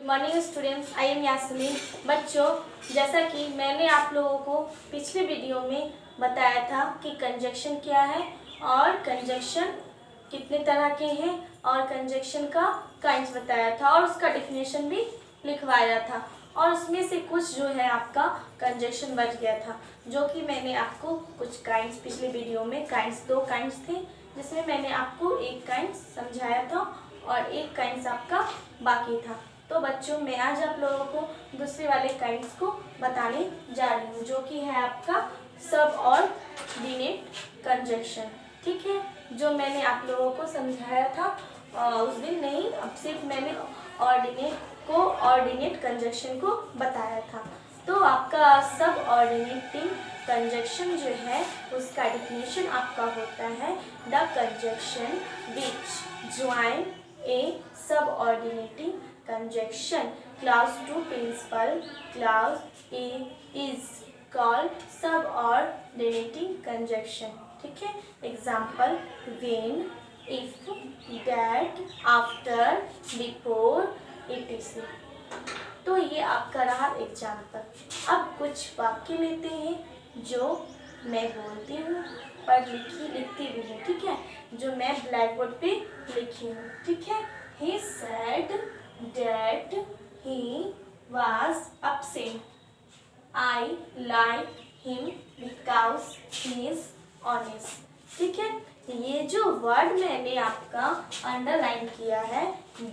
Morning students, I am Yasmin. बच्चों, जैसा कि मैंने आप लोगों को पिछले वीडियो में बताया था कि कंजक्शन क्या है और कंजक्शन कितने तरह के हैं और कंजक्शन का काइंड्स बताया था और उसका डेफिनेशन भी लिखवाया था और उसमें से कुछ जो है आपका कंजक्शन बच गया था, जो कि मैंने आपको कुछ काइंड्स पिछले वीडियो में दो काइंड्स थे जिसमें मैंने आपको एक काइंड समझाया था और एक काइंड्स आपका बाकी था। तो बच्चों, मैं आज आप लोगों को दूसरे वाले काइंड्स को बताने जा रही हूँ, जो कि है आपका सबऑर्डिनेट कंजक्शन। ठीक है, जो मैंने आप लोगों को समझाया था उस दिन नहीं, अब सिर्फ मैंने ऑर्डिनेट कंजक्शन को बताया था। तो आपका सबऑर्डिनेटिंग कंजक्शन जो है उसका डेफिनेशन आपका होता है the conjunction which join A subordinating conjunction clause to principal clause A is called subordinating conjunction। ठीक है, example when, if, that, after, before, etc। तो ये आपका रहा एग्जाम्पल। अब कुछ वाक्य लेते हैं जो मैं बोलती हूँ और लिखती भी हूँ। ठीक है, जो मैं ब्लैक बोर्ड पे लिखी हूँ। ठीक है, he said that he was absent. I like him because he is honest। ठीक है, ये जो वर्ड मैंने आपका अंडरलाइन किया है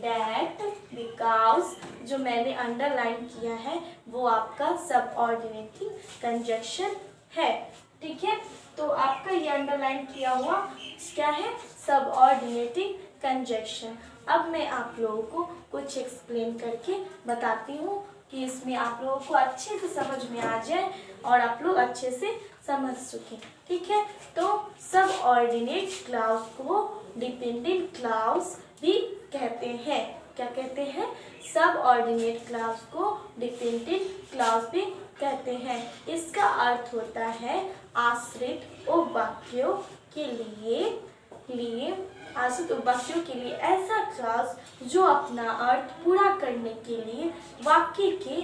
that, because, जो मैंने अंडरलाइन किया है वो आपका सबऑर्डिनेटिंग कंजक्शन है। ठीक है, तो आपका ये अंडरलाइन किया हुआ क्या है? Subordinating conjunction. अब मैं आप लोगों को कुछ एक्सप्लेन करके बताती हूँ कि इसमें आप लोगों को अच्छे से समझ में आ जाए और आप लोग अच्छे से समझ सकें। ठीक है, तो सबऑर्डिनेट क्लॉज को डिपेंडेंट क्लॉज भी कहते हैं। क्या कहते हैं? सबऑर्डिनेट क्लॉज को डिपेंडेंट क्लॉज भी कहते हैं। इसका अर्थ होता है आश्रित उपवाक्यों के लिए आश्रित उपवाक्यों के लिए ऐसा क्लॉज जो अपना अर्थ पूरा करने के लिए वाक्य के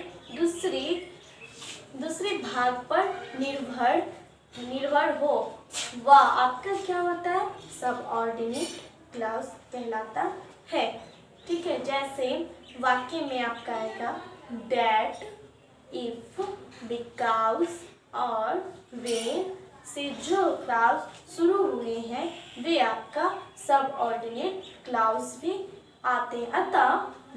दूसरे भाग पर निर्भर हो, वह आपका क्या होता है? सबऑर्डिनेट क्लॉज कहलाता है। ठीक है, जैसे वाक्य में आपका आएगा दैट, इफ, बिकॉज और व्हेन से जो क्लॉज शुरू हुए हैं वे आपका सबऑर्डिनेट क्लॉज भी आते हैं। अतः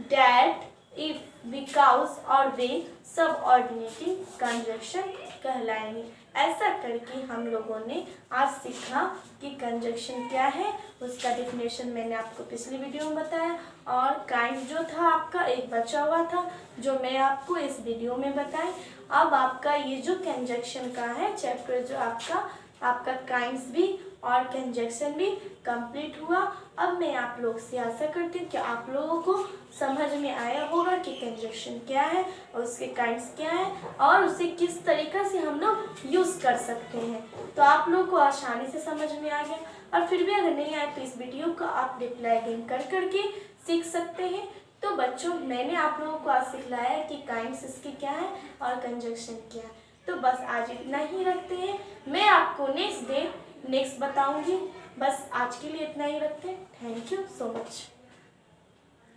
दैट, इफ, बिकॉज और व्हेन सबऑर्डिनेटिंग कंजक्शन कहलाएंगे। ऐसा करके हम लोगों ने आज सीखा कि कंजक्शन क्या है, उसका डेफिनेशन मैंने आपको पिछली वीडियो में बताया और काइंड जो था आपका एक बचा हुआ था जो मैं आपको इस वीडियो में बताएं। अब आपका ये जो कंजक्शन का है चैप्टर जो आपका काइंड्स भी और कंजक्शन भी कंप्लीट हुआ। अब मैं आप लोग से आशा करती हूँ कि आप लोगों को समझ में आया होगा कि कंजक्शन क्या है और उसके काइंड्स क्या है और उसे किस तरीक़ा से हम लोग यूज़ कर सकते हैं। तो आप लोगों को आसानी से समझ में आ गया और फिर भी अगर नहीं आए तो इस वीडियो को आप रिप्लाई अगेन कर करके सीख सकते हैं। तो बच्चों, मैंने आप लोगों को आज सिखलाया कि काइंड्स इसके क्या है और कंजक्शन क्या है। तो बस आज इतना ही रखते हैं, मैं आपको नेक्स्ट बताऊंगी। बस आज के लिए इतना ही रखते हैं। Thank you so much.